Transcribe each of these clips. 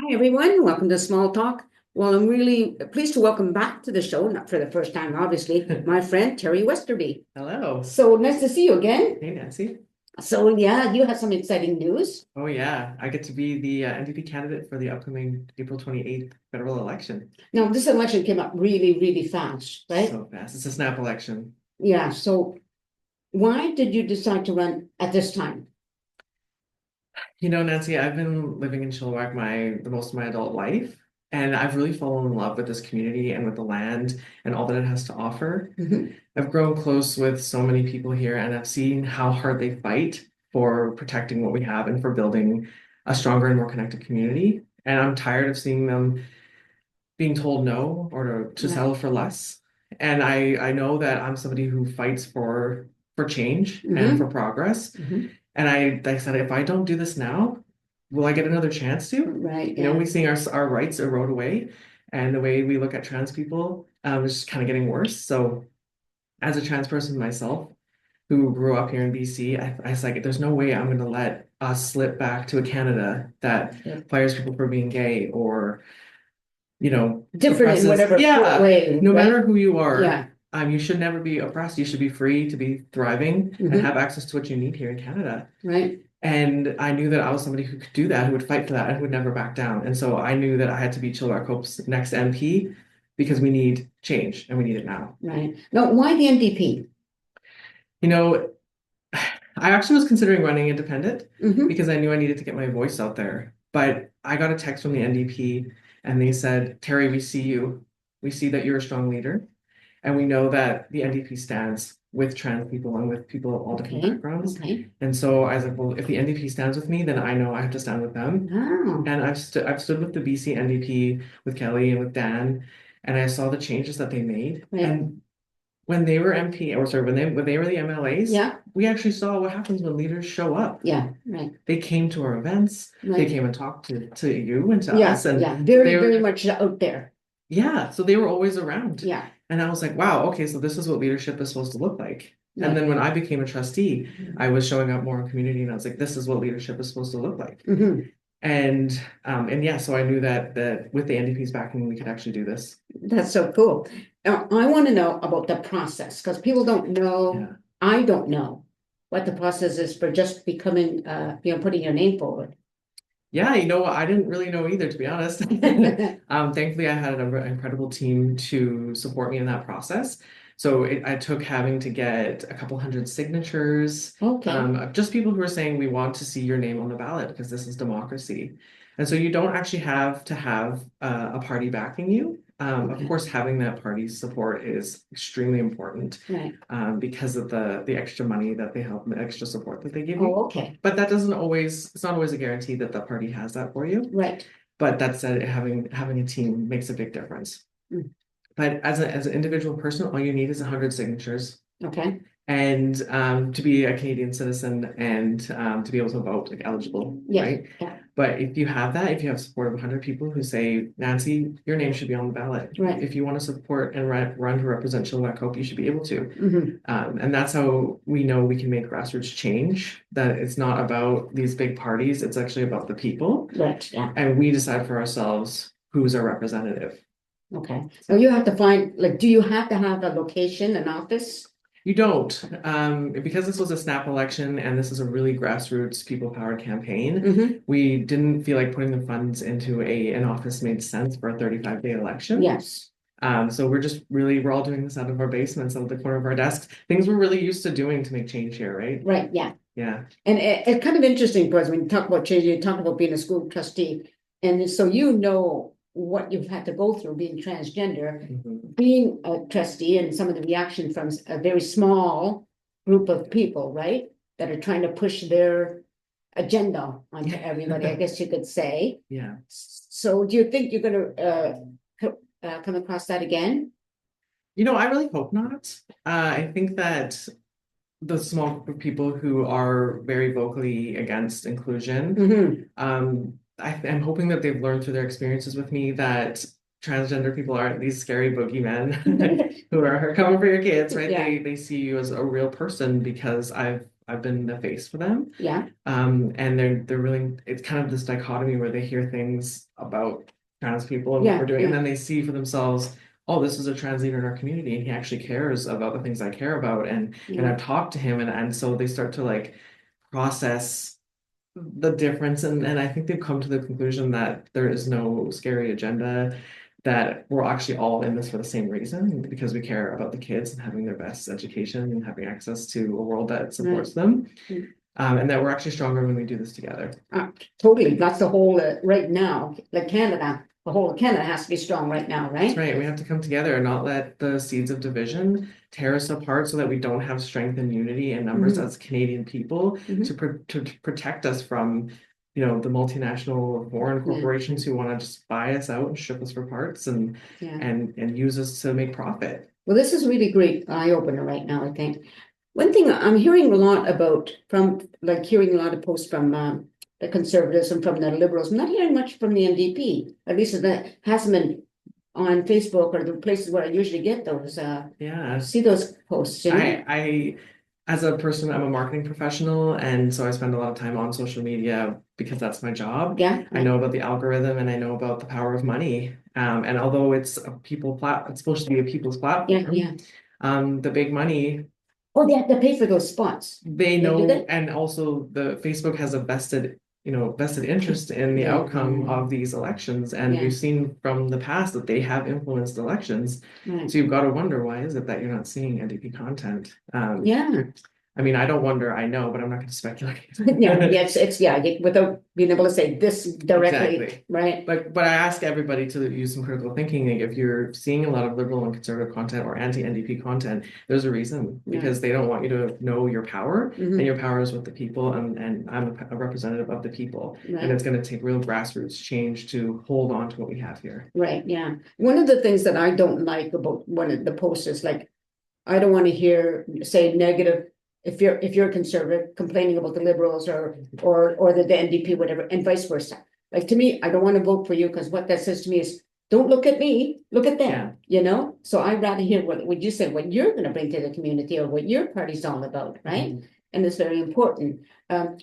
Hi, everyone. Welcome to Small Talk. Well, I'm really pleased to welcome back to the show, not for the first time, obviously, my friend Teri Westerby. Hello. So nice to see you again. Hey, Nancy. So, yeah, you have some exciting news. Oh, yeah. I get to be the NDP candidate for the upcoming April 28th federal election. Now, this election came up really, really fast, right? So fast. It's a snap election. Yeah. So, why did you decide to run at this time? Nancy, I've been living in Chilliwack the most of my adult life, and I've really fallen in love with this community and with the land and all that it has to offer. Mhm. I've grown close with so many people here, and I've seen how hard they fight for protecting what we have and for building a stronger and more connected community. And I'm tired of seeing them being told no or to Yeah. settle for less. And I know that I'm somebody who fights for change and Mhm. for progress. Mhm. And I said, if I don't do this now, will I get another chance to? Right. You know, Yeah. we seeing our rights erode away, and the way we look at trans people is just kind of getting worse. So as a trans person myself, who grew up here in BC, I was like, there's no way I'm going to let us slip back to a Canada that Yeah. fires people for being gay or Different in oppresses. whatever Yeah, way, no right? matter who you are, Yeah. you should never be oppressed. You should be free to be thriving and Mhm. have access to what you need here in Canada. Right. And I knew that I was somebody who could do that, who would fight for that, and who would never back down. And so I knew that I had to be Chilliwack Hope's next MP because we need change and we need it now. Right. Now, why the NDP? You know, I actually was considering running independent Mm-hmm. because I knew I needed to get my voice out there. But I got a text from the NDP and they said, Teri, we see you. We see that you're a strong leader. And we know that the NDP stands with trans people and with people of all different Okay. backgrounds. Okay. And so I was like, well, if the NDP stands with me, then I know I have to stand with them. Oh. And I've stood with the BC NDP, with Kelly and with Dan, and I saw the changes that they made. Right. And when they were MP, or sorry, when they were the MLAs, Yeah. we actually saw what happens when leaders show up. Yeah. Right. They came to our events, they Right. came and talked to you and to Yeah. us, and Yeah. Very, they very were, much out there. yeah, so they were always around. Yeah. And I was like, wow, okay, so this is what leadership is supposed to look like. And Right. then when I became a trustee, I was showing up more in community, and I was like, this is what leadership is supposed to look like. Mm-hmm. And yeah, so I knew that with the NDP's backing, we could actually do this. That's so cool. Now, I want to know about the process because people don't know. Yeah. I don't know what the process is for just becoming, putting your name forward. Yeah, I didn't really know either, to be honest. Thankfully, I had an incredible team to support me in that process. So I took having to get a couple hundred signatures, Okay. of just people who are saying we want to see your name on the ballot because this is democracy. And so you don't actually have to have a party backing you. Of Okay. course, having that party support is extremely important Right. because of the extra money that they help, the extra support that they give you. Oh, okay. But it's not always a guarantee that the party has that for you. Right. But that said, having a team makes a big difference. Mm. But as an individual person, all you need is 100 signatures. Okay. And to be a Canadian citizen and to be able to vote, like eligible, Yeah. right? Yeah. But if you have that, if you have support of 100 people who say, Nancy, your name should be on the ballot. Right. If you want to support and run to represent Chilliwack Hope, you should be able to. Mm-hmm. And that's how we know we can make grassroots change, that it's not about these big parties, it's actually about the people. Right. Yeah. And we decide for ourselves who's our representative. Okay. So you have to find, like, do you have to have a location, an office? You don't, because this was a snap election and this is a really grassroots people-powered campaign. Mm-hmm. We didn't feel like putting the funds into an office made sense for a 35-day election. Yes. So we're all doing this out of our basements, out of the corner of our desks. Things we're really used to doing to make change here, right? Right. Yeah. Yeah. And it's kind of interesting because when you talk about change, you talk about being a school trustee, and so what you've had to go through being transgender, being a trustee, and some of the reaction from a very small group of people, right, that are trying to push their agenda onto everybody, I guess you could say. Yeah. So do you think you're going to come across that again? I really hope not. I think that the small group of people who are very vocally against inclusion, Mm-hmm. I'm hoping that they've learned through their experiences with me that transgender people aren't these scary boogeymen who are coming for your kids, right? Yeah. They see you as a real person because I've I've been the face for them. Yeah, And they're really, it's kind of this dichotomy where they hear things about trans people and what yeah, we're doing, yeah. and then they see for themselves, oh, this is a trans leader in our community, and he actually cares about the things I care about, and Yeah. I've talked to him, and so they start to like process the difference, and I think they've come to the conclusion that there is no scary agenda, that we're actually all in this for the same reason, because we care about the kids and having their best education and having access to a world that supports them. Mm. And that we're actually stronger when we do this together. Totally. That's the whole, right now, like Canada, the whole of Canada has to be strong right now, That's right? right. We have to come together and not let the seeds of division tear us apart, so that we don't have strength and unity and numbers Mhm. as Canadian people Mhm. to protect us from, the multinational foreign Yeah. corporations who want to just buy us out and ship us for parts and Yeah. and use us to make profit. Well, this is really great eye opener right now, I think. One thing I'm hearing a lot about from, like, hearing a lot of posts from the Conservatives and from the Liberals. I'm not hearing much from the NDP. At least that hasn't been on Facebook or the places where I usually get those. Yeah. See those posts, you know? I as a person, I'm a marketing professional, and so I spend a lot of time on social media because that's my job. Yeah. I know about the algorithm, and I know about the power of money. And although it's it's supposed to be a people's Yeah. platform. Yeah. The big money, Oh, they have to pay for those spots. they They do know, that? and also the Facebook has a vested interest in the Yeah. outcome of these elections. And Yeah. we've seen from the past that they have influenced elections. Right. So you've got to wonder, why is it that you're not seeing NDP content? Yeah. I mean, I don't wonder, I know, but I'm not going to speculate. Yeah. Yes. It's without being able to say this directly, Exactly. right? But I ask everybody to use some critical thinking. Like, if you're seeing a lot of liberal and conservative content or anti-NDP content, there's a reason, Yeah. because they don't want you to know your power, Mhm. and your power is with the people, and I'm a representative of the people, and Right. it's going to take real grassroots change to hold on to what we have here. Right. Yeah. One of the things that I don't like about one of the posts is, like, I don't want to hear say negative if you're conservative complaining about the Liberals or the NDP, whatever, and vice versa. Like, to me, I don't want to vote for you, because what that says to me is, don't look at me, look at them. Yeah. You know? So I'd rather hear what you said, what you're going to bring to the community, or what your party's all about, right? Mhm. And it's very important.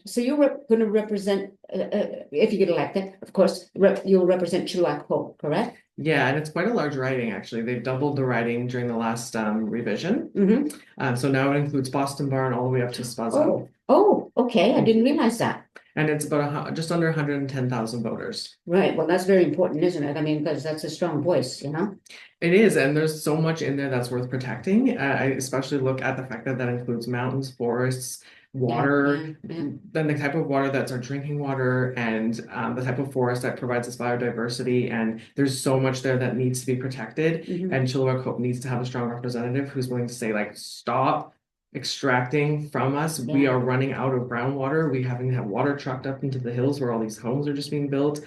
So you're going to represent, if you get elected, of course, you'll represent Chilliwack, correct? Yeah, and it's quite a large riding, actually. They've doubled the riding during the last revision. Mm-hmm. So now it includes Boston Barn all the way up to Spaza. Oh, okay. I didn't realize that. And it's about just under 110,000 voters. Right. Well, that's very important, isn't it? I mean, because that's a strong voice, you know? It is, and there's so much in there that's worth protecting. I especially look at the fact that that includes mountains, forests, water, Yeah. then the type of water that's our drinking water, and the type of forest that provides us biodiversity. And there's so much there that needs to be protected. Mhm. And Chilliwack Hope needs to have a strong representative who's willing to say, like, stop extracting from us. We Yeah. are running out of groundwater. We having to have water trucked up into the hills where all these homes are just being built.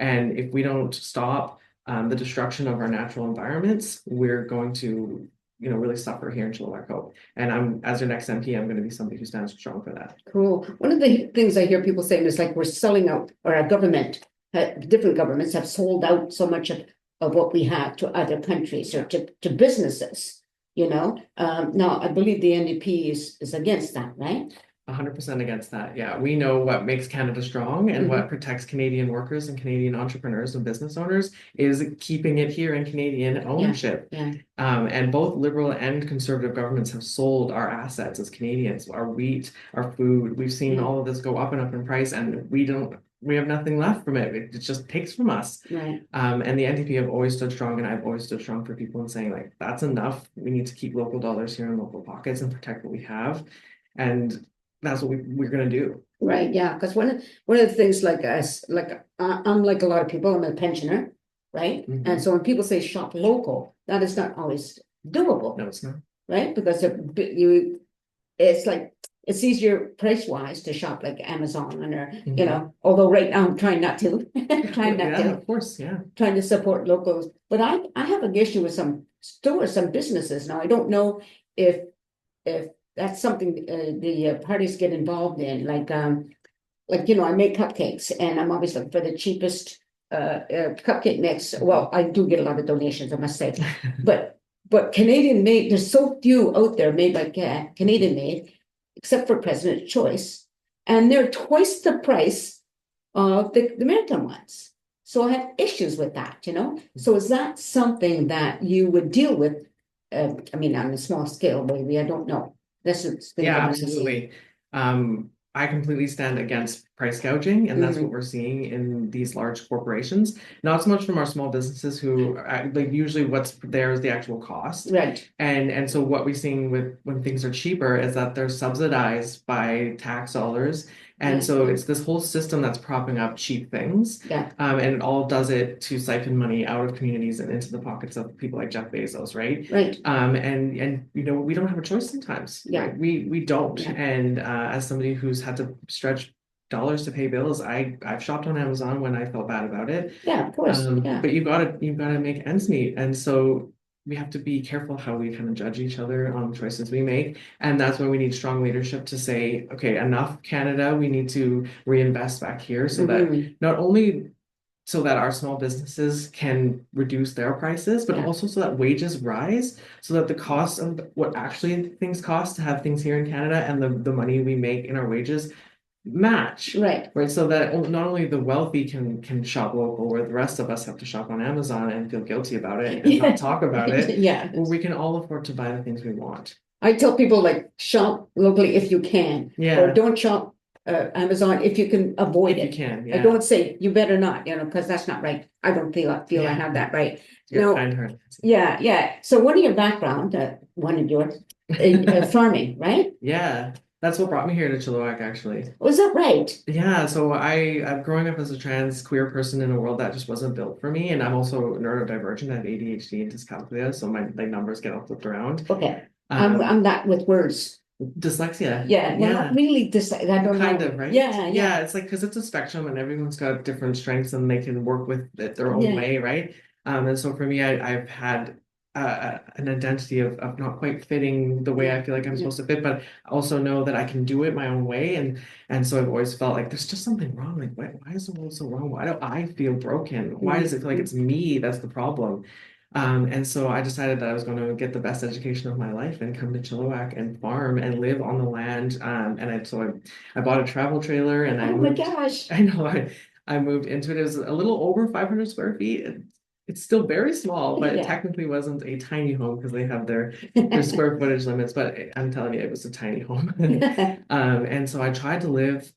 And if we don't stop the destruction of our natural environments, we're going to, really suffer here in Chilliwack. And as your next MP, I'm going to be somebody who stands strong for that. Cool. One of the things I hear people saying is, like, we're selling out, or our government, different governments have sold out so much of what we have to other countries or to businesses, you know? Now, I believe the NDP is against that, right? 100% against that. Yeah, we know what makes Canada strong and what protects Canadian workers and Canadian entrepreneurs and business owners is keeping it here in Canadian ownership. Yeah. And both Liberal and Conservative governments have sold our assets as Canadians, our wheat, our food. We've seen all of this go up and up in price, and we have nothing left from it. It just takes from us. Right. And the NDP have always stood strong, and I've always stood strong for people and saying, like, that's enough. We need to keep local dollars here in local pockets and protect what we have. And that's what we're going to do. Right. Yeah. Because one of the things, like us, like I'm like a lot of people, I'm a pensioner, right? And so when people say shop local, that is not always doable. No, it's not. Right? Because it's like, it's easier price wise to shop like Amazon or, you know, although right now I'm trying not to, Of course. Yeah. Trying to support locals. But I have an issue with some stores, some businesses. Now, I don't know if that's something the parties get involved in, like I make cupcakes, and I'm always looking for the cheapest cupcake mix. Well, I do get a lot of donations, I must say, but Canadian made. There's so few out there made by Canadian made. except for President's Choice, and they're twice the price of the American ones. So I have issues with that, you know? So is that something that you would deal with? I mean, on a small scale, maybe, I don't know. This is. Yeah, absolutely. I completely stand against price gouging, and that's what we're seeing in these large corporations. Not so much from our small businesses who like usually what's there is the actual cost. Right. And so what we're seeing with when things are cheaper is that they're subsidized by tax dollars. And so it's this whole system that's propping up cheap things. Yeah. And it all does it to siphon money out of communities and into the pockets of people like Jeff Bezos, right? Right. And you know, we don't have a choice sometimes. Yeah. Right? We don't. Yeah. And as somebody who's had to stretch dollars to pay bills, I've shopped on Amazon when I felt bad about it. Yeah, of course. Yeah. But you've gotta make ends meet. And so we have to be careful how we kind of judge each other on choices we make. And that's when we need strong leadership to say, okay, enough Canada, we need to reinvest back here so that not only so that our small businesses can reduce their prices, but also so that wages rise, so that the cost of what actually things cost to have things here in Canada and the money we make in our wages match. Right. So that not only the wealthy can shop local, where the rest of us have to shop on Amazon and feel guilty about it and not talk about it. Yeah. Where we can all afford to buy the things we want. I tell people, like, shop locally if you can. Yeah. Or don't shop Amazon if you can avoid If it. you can, I yeah. don't say you better not, you know, because that's not right. I don't feel I have that right. You're No. kind-hearted. Yeah, yeah. So one of your background, one of yours, farming, right? Yeah, that's what brought me here to Chilliwack, actually. Was that right? Yeah, so I'm growing up as a trans queer person in a world that just wasn't built for me, and I'm also neurodivergent. I have ADHD and dyscalculia, so my like numbers get all flipped around. Okay, I'm not with words. Dyslexia. Yeah, well, not really dyslexia. I don't Kind know. of, right? Yeah. It's like because it's a spectrum and everyone's got different strengths and they can work with it their own way, right? And so for me, I've had an identity of not quite fitting the way I feel like I'm supposed to fit, but also know that I can do it my own way. And so I've always felt like there's just something wrong. Like, why is the world so wrong? Why do I feel broken? Why does it feel like it's me that's the problem? And so I decided that I was going to get the best education of my life and come to Chilliwack and farm and live on the land. I bought a travel trailer and I moved. My gosh. I know I moved into it. It was a little over 500 square feet. It's still very small, but it technically wasn't a tiny home because they have their square footage limits. But I'm telling you, it was a tiny home. And so I tried to live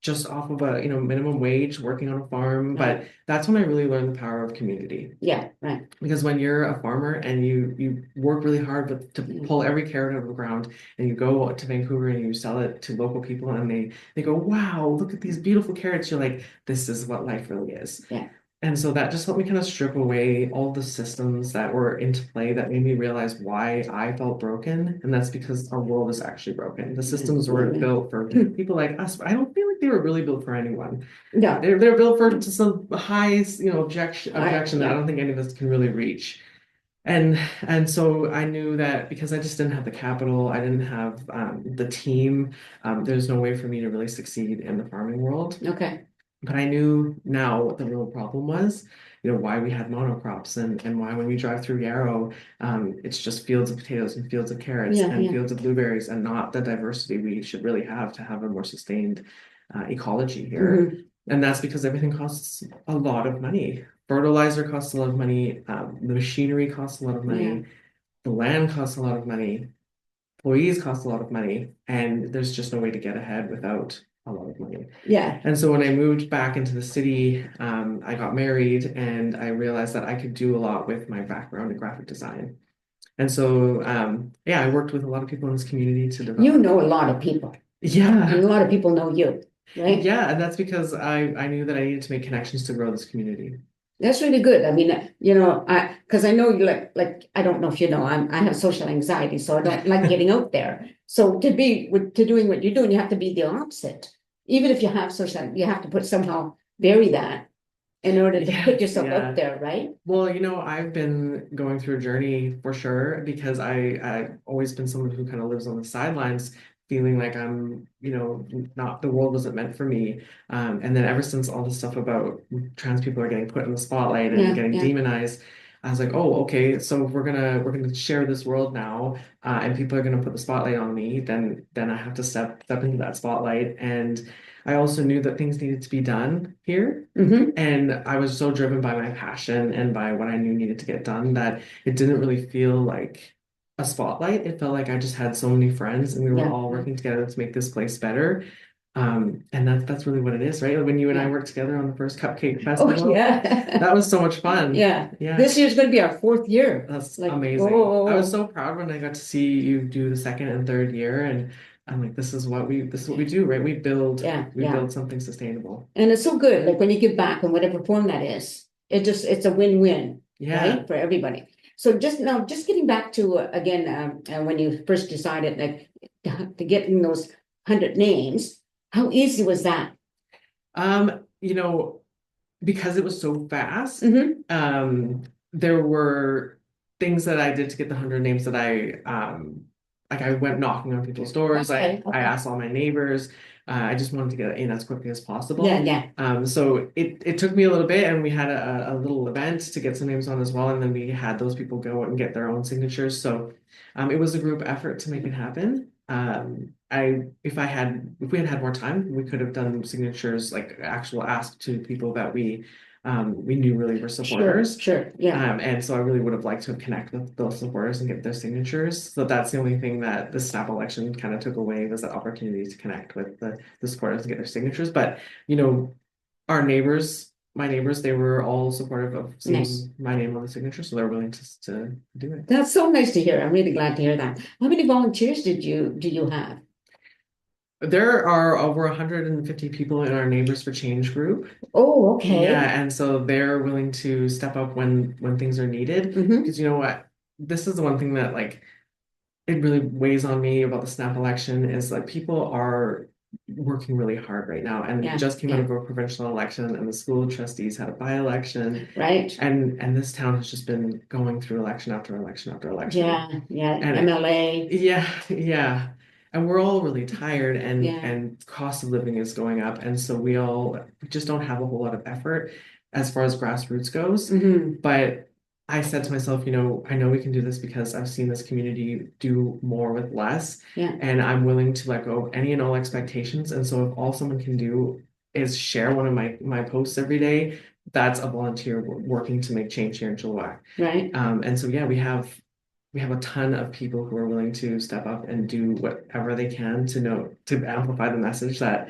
just off of a minimum wage working on a farm, but that's when I really learned the power of community. Yeah, right. Because when you're a farmer and you work really hard to pull every carrot out of the ground, and you go to Vancouver and you sell it to local people and they go, wow, look at these beautiful carrots. You're like, this is what life really is. Yeah. And so that just helped me kind of strip away all the systems that were into play that made me realize why I felt broken. And that's because our world is actually broken. The systems were built for people like us, but I don't feel like they were really built for anyone. No. They're built for to some high, objection that I don't think any of us can really reach. And so I knew that because I just didn't have the capital, I didn't have the team, there's no way for me to really succeed in the farming world. Okay. But I knew now what the real problem was, why we had monocrops and why when we drive through Yarrow, it's just fields of potatoes and fields of carrots and fields of blueberries and not the diversity we should really have to have a more sustained ecology here. And that's because everything costs a lot of money. Fertilizer costs a lot of money. The machinery costs a lot of money. The land costs a lot of money. Employees cost a lot of money. And there's just no way to get ahead without a lot of money. Yeah. And so when I moved back into the city, I got married and I realized that I could do a lot with my background in graphic design. And so, I worked with a lot of people in this community to develop. You know a lot of people. Yeah. And a lot of people know you, right? Yeah, and that's because I knew that I needed to make connections to grow this community. That's really good. I mean, because I know you like I don't know if you know, I have social anxiety, so I don't like getting out there. So to doing what you're doing, you have to be the opposite. Even if you have social, you have to somehow bury that in order to put yourself out there, right? Well, I've been going through a journey for sure because I've always been someone who kind of lives on the sidelines, feeling like I'm, not the world wasn't meant for me. And then ever since all this stuff about trans people are getting put in the spotlight and getting demonized, I was like, oh, okay, so if we're gonna share this world now, and people are gonna put the spotlight on me, then I have to step into that spotlight. And I also knew that things needed to be done here. Mhm. And I was so driven by my passion and by what I knew needed to get done that it didn't really feel like a spotlight. It felt like I just had so many friends and we were Yeah. all working together to make this place better. And that's really what it is, right? When you and I Yeah. worked together on the first Cupcake Oh, Festival, yeah. that was so much fun. Yeah. Yeah, This year's gonna be our 4th year. that's Like, amazing. I was oh, so proud when I got to see you do the second and third year, and I'm like, this is what we do, right? We build yeah, we yeah. build something sustainable. And it's so good, like when you give back in whatever form that is, it's a win-win, Yeah. right, for everybody. So just getting back to, again, when you first decided, like, to get in those 100 names, how easy was that? You know, because it was so fast, Mm-hmm. there were things that I did to get the 100 names that like I went knocking on people's doors. I Okay, I okay. asked all my neighbors. I just wanted to get in as quickly as Yeah, possible. yeah, So it took me a little bit, and we had a little event to get some names on as well, and then we had those people go and get their own signatures. So it was a group effort to make it happen. If we had had more time, we could have done signatures, like actual ask to people that we knew really were sure, supporters. sure, yeah, And so I really would have liked to have connected with those supporters and get their signatures. So that's the only thing that the snap election kind of took away, was the opportunity to connect with the supporters and get their signatures. But our neighbors, my neighbors, they were all supportive of nice. seeing my name on the signature, so they're willing to do it. That's so nice to hear. I'm really glad to hear that. How many volunteers do you have? There are over 150 people in our Neighbors for Change group. Oh, Yeah, okay. and so they're willing to step up when things are needed. Mm-hmm. Because you know what? This is the one thing that like it really weighs on me about the snap election, is like people are working really hard right now. And we Yeah, just came out yeah, of a provincial election, and the school trustees had a by-election, right. and this town has just been going through election after election after election. Yeah, yeah, And MLA. yeah, yeah. And we're all really tired, and Yeah. and cost of living is going up. And so we just don't have a whole lot of effort as far as grassroots goes. Mm-hmm. But I said to myself, I know we can do this because I've seen this community do more with less, Yeah, and I'm willing to let go of any and all expectations. And so if all someone can do is share one of my posts every day, that's a volunteer working to make change here in Chilliwack. right. And so yeah, we have a ton of people who are willing to step up and do whatever they can to amplify the message that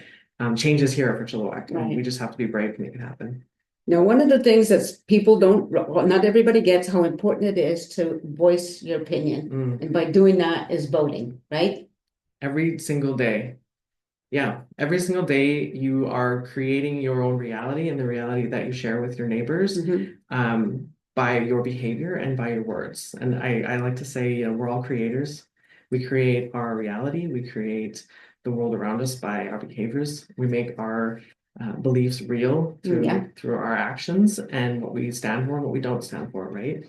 change is here for Chilliwack, and we Right. just have to be brave to make it happen. Now, one of the things that people don't, well, not everybody gets how important it is to voice your opinion. Mm. And by doing that is voting, right? Every single day. Yeah, every single day you are creating your own reality, and the reality that you share with your neighbors, Mm-hmm. by your behavior and by your words. And I like to say, we're all creators. We create our reality, we create the world around us by our behaviors. We make our beliefs real Yeah, through our actions and what we stand for and what we don't stand for, right?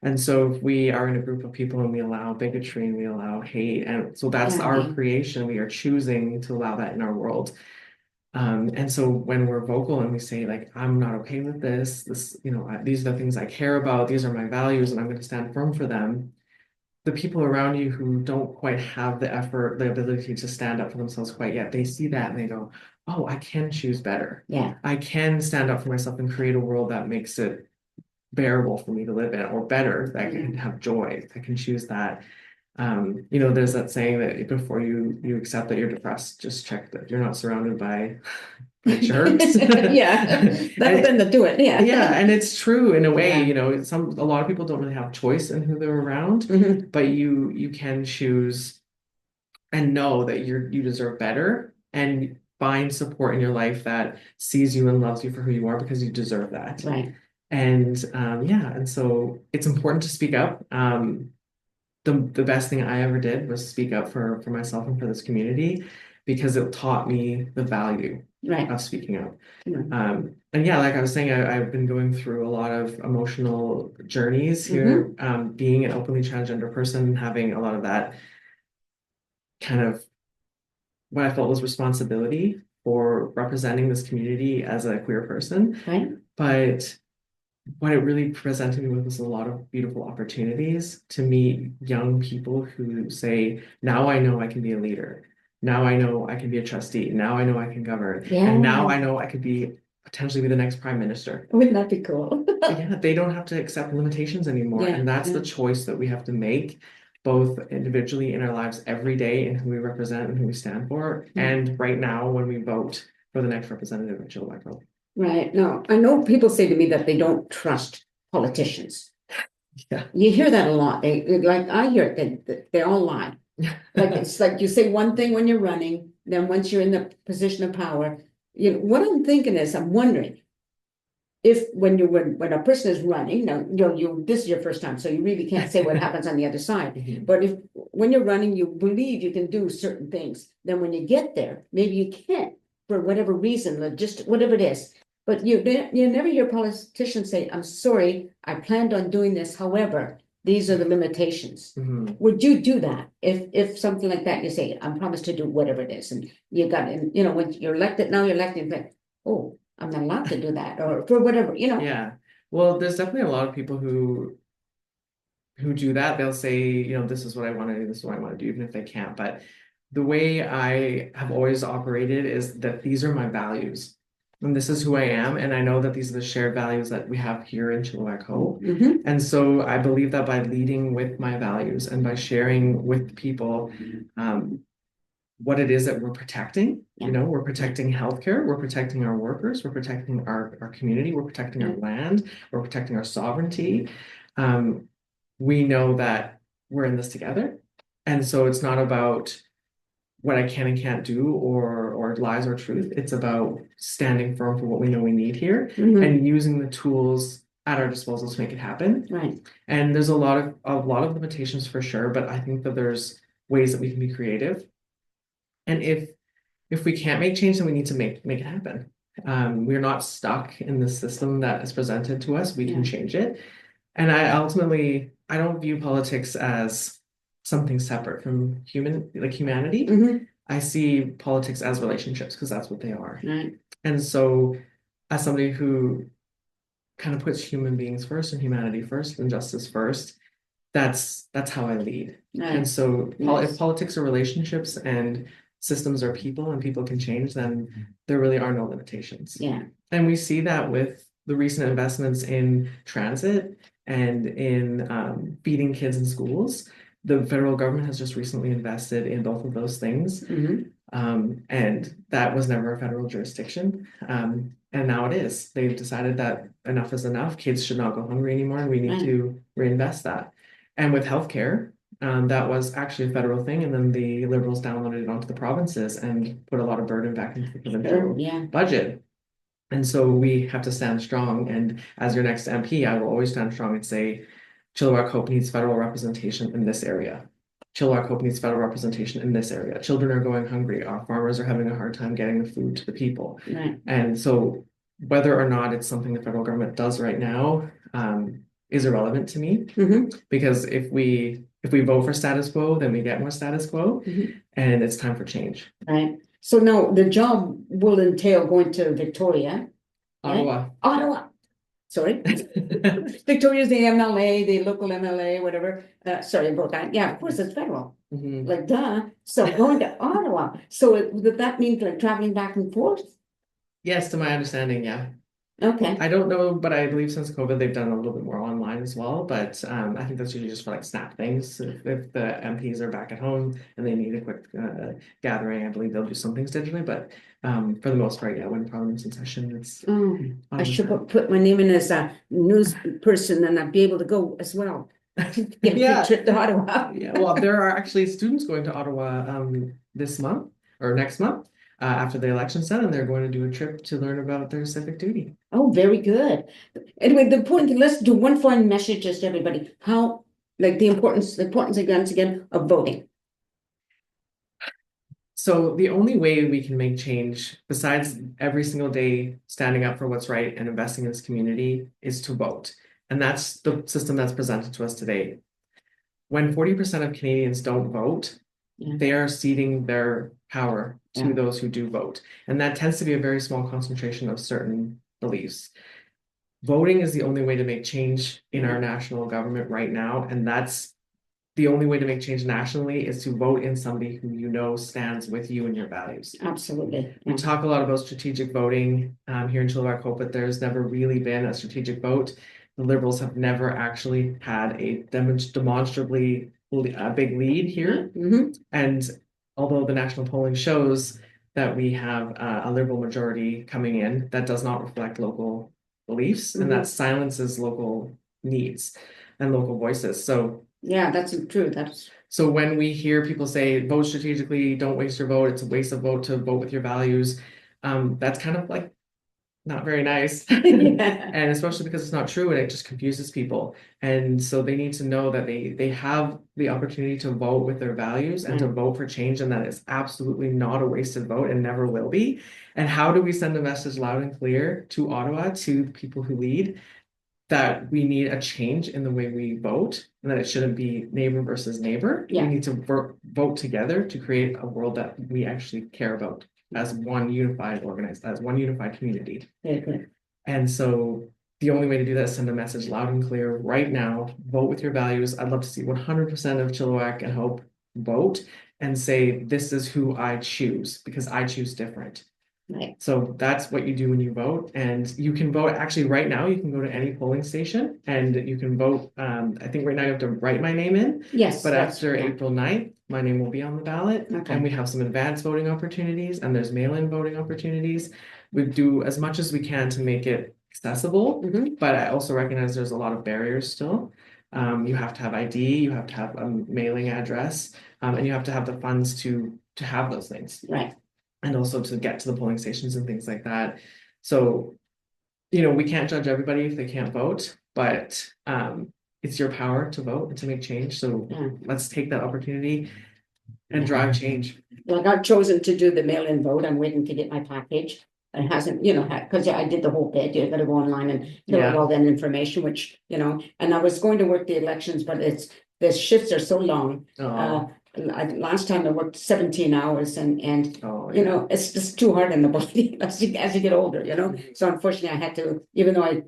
And so if we are in a group of people and we allow bigotry and we allow hate, and so that's yeah, our yeah, creation, we are choosing to allow that in our world. And so when we're vocal and we say like, I'm not okay with this, these are the things I care about, these are my values, and I'm going to stand firm for them. The people around you who don't quite have the effort, the ability to stand up for themselves quite yet, they see that and they go, oh, I can choose better. yeah, I can stand up for myself and create a world that makes it bearable for me to live in, or better, that I yeah. can have joy. I can choose that. There's that saying that before you accept that you're depressed, just check that you're not surrounded by jerks. Yeah, that'll And bend the do it, yeah, yeah. and it's true in a way, Yeah. a lot of people don't really have choice in who they're around, Mm-hmm. but you can choose and know that you deserve better, and find support in your life that sees you and loves you for who you are, because you deserve that. Right, And yeah, and so it's important to speak up. The best thing I ever did was speak up for myself and for this community, because it taught me the value right. of speaking up. Mm-hmm. And yeah, like I was saying, I've been going through a lot of emotional journeys Mm-hmm. here, being an openly transgender person, having a lot of that kind of what I felt was responsibility for representing this community as a queer person. Right. But what it really presented me with was a lot of beautiful opportunities to meet young people who say, now I know I can be a leader. Now I know I can be a trustee. Now I know I can govern. And now Yeah, I know I could potentially be the next prime minister. wouldn't that be cool? Yeah, they don't have to accept limitations anymore. Yeah, And that's yeah. the choice that we have to make, both individually in our lives every day and who we represent and who we stand for. And right now, when we vote for the next representative of Chilliwack. Right. No, I know people say to me that they don't trust politicians. Yeah. You hear that a lot. Like I hear it, that they all lie. Like it's like you say one thing when you're running, then once you're in the position of power, what I'm thinking is I'm wondering if when a person is running, now you this is your first time, so you really can't say what happens on the other side. Mhm. But if when you're running, you believe you can do certain things, then when you get there, maybe you can't for whatever reason, just whatever it is. But you never hear politicians say, "I'm sorry, I planned on doing this. However, these are the limitations." Mhm. Would you do that if something like that? You say, "I promised to do whatever it is," and you got, and when you're elected, now you're elected, but oh, I'm not allowed to do that, or for whatever. Yeah. Well, there's definitely a lot of people who do that. They'll say, this is what I want to do, this is what I want to do, even if they can't. But the way I have always operated is that these are my values. And this is who I am. And I know that these are the shared values that we have here in Chilliwack Ho. Mhm. And so I believe that by leading with my values and by sharing with people what it is that we're protecting. Yeah. We're protecting healthcare, we're protecting our workers, we're protecting our community, we're protecting our land, we're protecting our sovereignty. We know that we're in this together. And so it's not about what I can and can't do or lies or truth. It's about standing firm for what we know we need here Mhm. and using the tools at our disposal to make it happen. Right. And there's a lot of limitations for sure, but I think that there's ways that we can be creative. And if we can't make change, then we need to make it happen. We're not stuck in the system that is presented to us. We can Yeah. change it. And I don't view politics as something separate from humanity. Mhm. I see politics as relationships because that's what they are. Right. And so, as somebody who kind of puts human beings first and humanity first and justice first, that's how I lead. Right. And so Yes. if politics are relationships and systems are people and people can change, then there really are no limitations. Yeah. And we see that with the recent investments in transit and in feeding kids in schools. The federal government has just recently invested in both of those things. Mhm. And that was never a federal jurisdiction. And now it is. They've decided that enough is enough. Kids should not go hungry anymore, and we need Right. to reinvest that. And with healthcare, that was actually a federal thing, and then the Liberals downloaded it onto the provinces and put a lot of burden back into the Sure. provincial Yeah. budget. And so we have to stand strong. And as your next MP, I will always stand strong and say, Chilliwack Hope needs federal representation in this area. Chilliwack Hope needs federal representation in this area. Children are going hungry. Our farmers are having a hard time getting the food to the people. Right. And so whether or not it's something the federal government does right now is irrelevant to me. Mhm. Because if we vote for status quo, then we get more status quo, Mhm. and it's time for change. Right. So now the job will entail going to Victoria. Ottawa. Ottawa. Sorry. Victoria's the MLA, the local MLA, whatever. Sorry about that. Yeah, of course it's federal. Mhm. Like duh. So going to Ottawa. So that means like traveling back and forth? Yes, to my understanding, yeah. Okay. I don't know, but I believe since COVID they've done a little bit more online as well. But I think that's usually just for like snap things. If the MPs are back at home and they need a quick gathering, I believe they'll do some things digitally. But for the most part, yeah, when Parliament's in session, it's Oh, I should time. put my name in as a news person and I'd be able to go as well. Get a Yeah. trip to Ottawa. Yeah, well, there are actually students going to Ottawa this month or next month after the election's done, and they're going to do a trip to learn about their civic duty. Oh, very good. Anyway, the point, let's do one final message just to everybody. How, like the importance again of voting. So the only way we can make change, besides every single day standing up for what's right and investing in this community, is to vote. And that's the system that's presented to us today. When 40% of Canadians don't vote, Yeah. they are ceding their power to Yeah. those who do vote. And that tends to be a very small concentration of certain beliefs. voting is the only way to make change in our national government right now, and that's the only way to make change nationally is to vote in somebody who you know stands with you and your values. Absolutely. We talk a lot about strategic voting here in Chilliwack Hope, but there's never really been a strategic vote. The Liberals have never actually had a demonstrably big lead here. And although the national polling shows that we have a Liberal majority coming in, that does not reflect local beliefs, and that silences local needs and local voices. So yeah, that's true. So when we hear people say vote strategically, don't waste your vote, it's a waste of vote to vote with your values, that's kind of like not very nice. Yeah. And especially because it's not true and it just confuses people. And so they need to know that they have the opportunity to vote with their values and to vote for change, and that it's absolutely not a wasted vote and never will be. And how do we send a message loud and clear to Ottawa, to the people who lead, that we need a change in the way we vote, and that it shouldn't be neighbor versus neighbor. Yeah. We need to vote together to create a world that we actually care about as one unified as one unified community. And so the only way to do that is send a message loud and clear right now. Vote with your values. I'd love to see 100% of Chilliwack and Hope vote and say, this is who I choose, because I choose different. Right. So that's what you do when you vote, and you can vote actually right now. You can go to any polling station and you can vote. I think right now you have to write my name in. Yes. But after April 9th, my name will be on the ballot. Okay. And we have some advanced voting opportunities, and there's mail-in voting opportunities. We do as much as we can to make it accessible, but I also recognize there's a lot of barriers still. You have to have ID, you have to have a mailing address, and you have to have the funds to have those things. Right. And also to get to the polling stations and things like that. So, you know, we can't judge everybody if they can't vote, but it's your power to vote and to make change. So let's take that opportunity and drive change. Well, I got chosen to do the mail-in vote. I'm waiting to get my package. It hasn't, because I did the whole bit. You got to go online and fill out all that information, which, and I was going to work the elections, but the shifts are so long. Last time I worked 17 hours and it's just too hard on the body as you get older, So unfortunately I had to, even though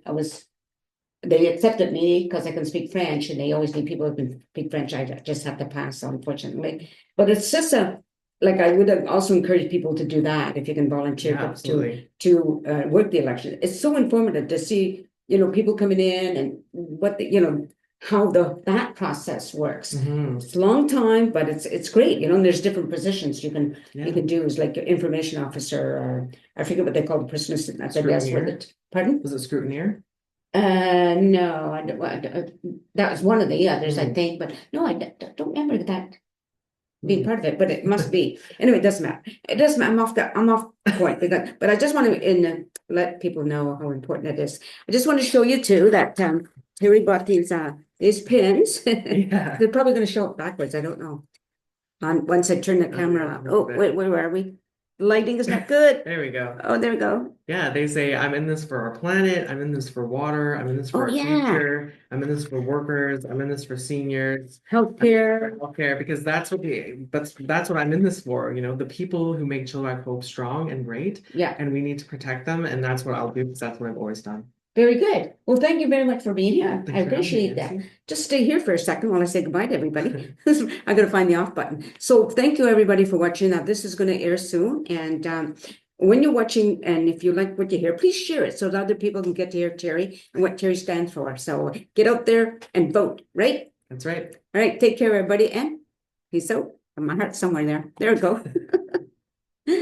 they accepted me because I can speak French, and they always need people who can speak French. I just have to pass, unfortunately. But it's just I would also encourage people to do that if you can volunteer to work the election. It's so informative to see, people coming in and what how that process works. It's a long time, but it's great, and there's different positions you can do, as like information officer, or I forget what they call the person at the desk with it. Pardon? Was it scrutineer? No, that was one of the others, I think, but no, I don't remember that being part of it, but it must be. Anyway, it doesn't matter. It doesn't matter. I'm off point, but I just want to let people know how important it is. I just want to show you too that Teri bought these pins. They're probably going to show up backwards. I don't know. Once I turn the camera on. Oh, wait, where are we? The lighting is not good. There we go. Oh, there we go. Yeah, they say, I'm in this for our planet. I'm in this for water. I'm in this for our future. I'm in this for workers. I'm in this for seniors. Healthcare, because that's what I'm in this for. The people who make Chilliwack Hope strong and great. Yeah. And we need to protect them. And that's what I'll do, because that's what I've always done. Very good. Well, thank you very much for being here. I appreciate that. Just stay here for a second while I say goodbye to everybody. I got to find the off button. So thank you, everybody, for watching. Now, this is going to air soon. And when you're watching, and if you like what you hear, please share it so that other people can get to hear Teri and what Teri stands for. So get out there and vote, right? That's right. All right. Take care, everybody. And peace out. My heart's somewhere there. There we go.